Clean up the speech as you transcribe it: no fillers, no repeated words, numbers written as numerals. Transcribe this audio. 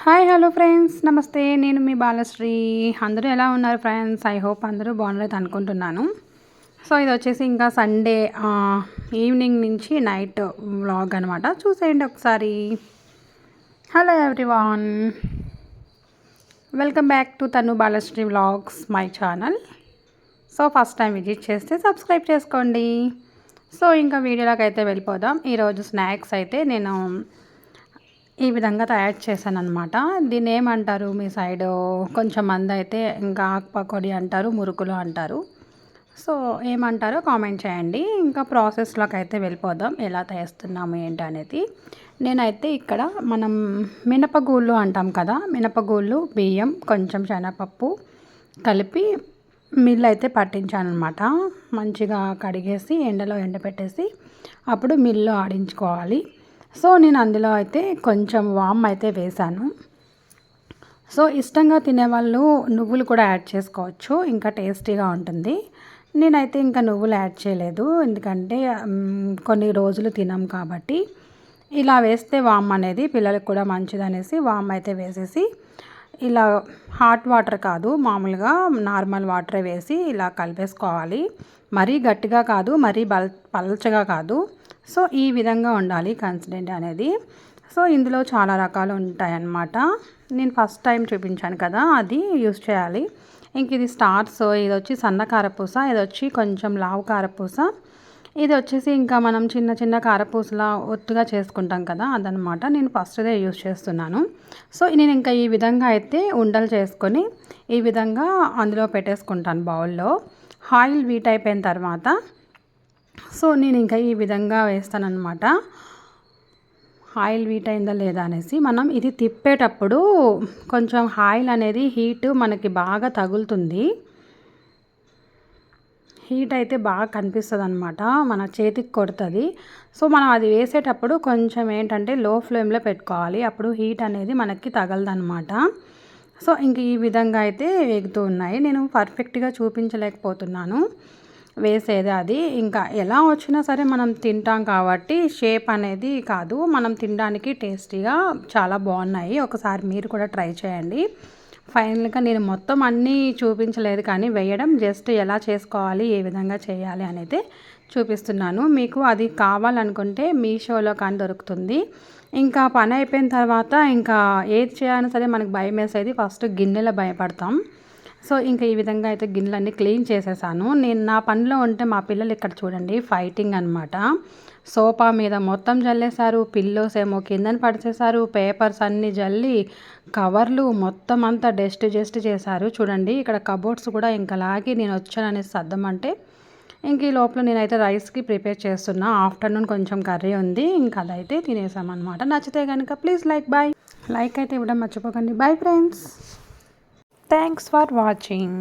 Hi hello friends, నమస్తే. నేను మీ బాలశ్రీ. అందరూ ఎలా ఉన్నారు ఫ్రెండ్స్? ఐ హోప్ అందరూ బాగున్నారైతే అనుకుంటున్నాను. సో ఇది వచ్చేసి ఇంకా సండే ఈవినింగ్ నుంచి నైట్ వ్లాగ్ అనమాట. చూసేయండి ఒకసారి. Hello everyone, welcome back to Tanu Balasri vlogs my channel. So first time visit చేస్తే సబ్స్క్రైబ్ చేసుకోండి. సో ఇంకా వీడియోలోకి అయితే వెళ్ళిపోదాం. ఈరోజు స్నాక్స్ అయితే నేను ఈ విధంగా తయారు చేశాను అనమాట. దీన్ని ఏమంటారు మీ సైడు? కొంచెం మంది అయితే ఇంకా ఆకు పకోడీ అంటారు, మురుకులు అంటారు. సో ఏమంటారో కామెంట్ చేయండి. ఇంకా ప్రాసెస్లోకి అయితే వెళ్ళిపోదాం, ఎలా చేస్తున్నాము ఏంటి అనేది. నేనైతే ఇక్కడ మనం మినపగూళ్ళు అంటాం కదా, మినపగూళ్ళు, బియ్యం, కొంచెం శనగపప్పు కలిపి మిల్లు అయితే పట్టించాను అనమాట. మంచిగా కడిగేసి ఎండలో ఎండబెట్టేసి అప్పుడు మిల్లు ఆడించుకోవాలి. సో నేను అందులో అయితే కొంచెం వామ్ అయితే వేశాను. సో ఇష్టంగా తినేవాళ్ళు నువ్వులు కూడా యాడ్ చేసుకోవచ్చు, ఇంకా టేస్టీగా ఉంటుంది. నేనైతే ఇంకా నువ్వులు యాడ్ చేయలేదు, ఎందుకంటే కొన్ని రోజులు తినాం కాబట్టి. ఇలా వేస్తే వామ్ అనేది పిల్లలకు కూడా మంచిదనేసి వామ్ అయితే వేసేసి ఇలా హాట్ వాటర్ కాదు, మామూలుగా నార్మల్ వాటరే వేసి ఇలా కలిపేసుకోవాలి. మరీ గట్టిగా కాదు, మరీ పల్చగా కాదు. సో ఈ విధంగా ఉండాలి కన్సిస్టెంట్ అనేది. సో ఇందులో చాలా రకాలు ఉంటాయన్నమాట. నేను ఫస్ట్ టైం చూపించాను కదా, అది యూస్ చేయాలి. ఇంక ఇది స్టార్స్, ఇది వచ్చి సన్న కారపూస, ఇది వచ్చి కొంచెం లావు కారపూస, ఇది వచ్చేసి ఇంకా మనం చిన్న చిన్న కారపూసలా ఒత్తుగా చేసుకుంటాం కదా, అదనమాట. నేను ఫస్ట్దే యూస్ చేస్తున్నాను. సో నేను ఇంకా ఈ విధంగా అయితే ఉండలు చేసుకొని ఈ విధంగా అందులో పెట్టేసుకుంటాను బౌల్లో. ఆయిల్ వీట్ అయిపోయిన తర్వాత సో నేను ఇంకా ఈ విధంగా వేస్తానన్నమాట. ఆయిల్ వీట్ అయిందా లేదా అనేసి మనం ఇది తిప్పేటప్పుడు కొంచెం ఆయిల్ అనేది హీట్ మనకి బాగా తగులుతుంది. హీట్ అయితే బాగా కనిపిస్తుంది అనమాట, మన చేతికి కొడుతుంది. సో మనం అది వేసేటప్పుడు కొంచెం ఏంటంటే లో ఫ్లేమ్లో పెట్టుకోవాలి, అప్పుడు హీట్ అనేది మనకి తగలదనమాట. సో ఇంక ఈ విధంగా అయితే వేగుతూ ఉన్నాయి. నేను పర్ఫెక్ట్గా చూపించలేకపోతున్నాను వేసేది. అది ఇంకా ఎలా వచ్చినా సరే మనం తింటాం కాబట్టి షేప్ అనేది కాదు, మనం తినడానికి టేస్టీగా చాలా బాగున్నాయి. ఒకసారి మీరు కూడా ట్రై చేయండి. ఫైనల్గా నేను మొత్తం అన్నీ చూపించలేదు, కానీ వేయడం జస్ట్ ఎలా చేసుకోవాలి, ఏ విధంగా చేయాలి అనేది చూపిస్తున్నాను. మీకు అది కావాలనుకుంటే మీషోలో కానీ దొరుకుతుంది. ఇంకా పని అయిపోయిన తర్వాత ఇంకా ఏది చేయాలన్నా సరే మనకు భయం వేసేది, ఫస్ట్ గిన్నెలో భయపడతాం. సో ఇంకా ఈ విధంగా అయితే గిన్నెలన్నీ క్లీన్ చేసేసాను. నేను నా పనిలో ఉంటే మా పిల్లలు ఇక్కడ చూడండి ఫైటింగ్ అనమాట. సోఫా మీద మొత్తం జల్లేశారు, పిల్లోస్ ఏమో కిందని పడిచేశారు, పేపర్స్ అన్నీ జల్లి కవర్లు మొత్తం అంతా డస్ట్ చేశారు. చూడండి ఇక్కడ కబోర్డ్స్ కూడా ఇంకా లాగి నేను వచ్చాననేసి సర్దమంటే ఇంక ఈ లోపల నేనైతే రైస్కి ప్రిపేర్ చేస్తున్నా. ఆఫ్టర్నూన్ కొంచెం కర్రీ ఉంది, ఇంకా అదైతే తినేసామన్నమాట. నచ్చితే కనుక ప్లీజ్ లైక్ అయితే ఇవ్వడం మర్చిపోకండి. Bye friends, thanks for watching.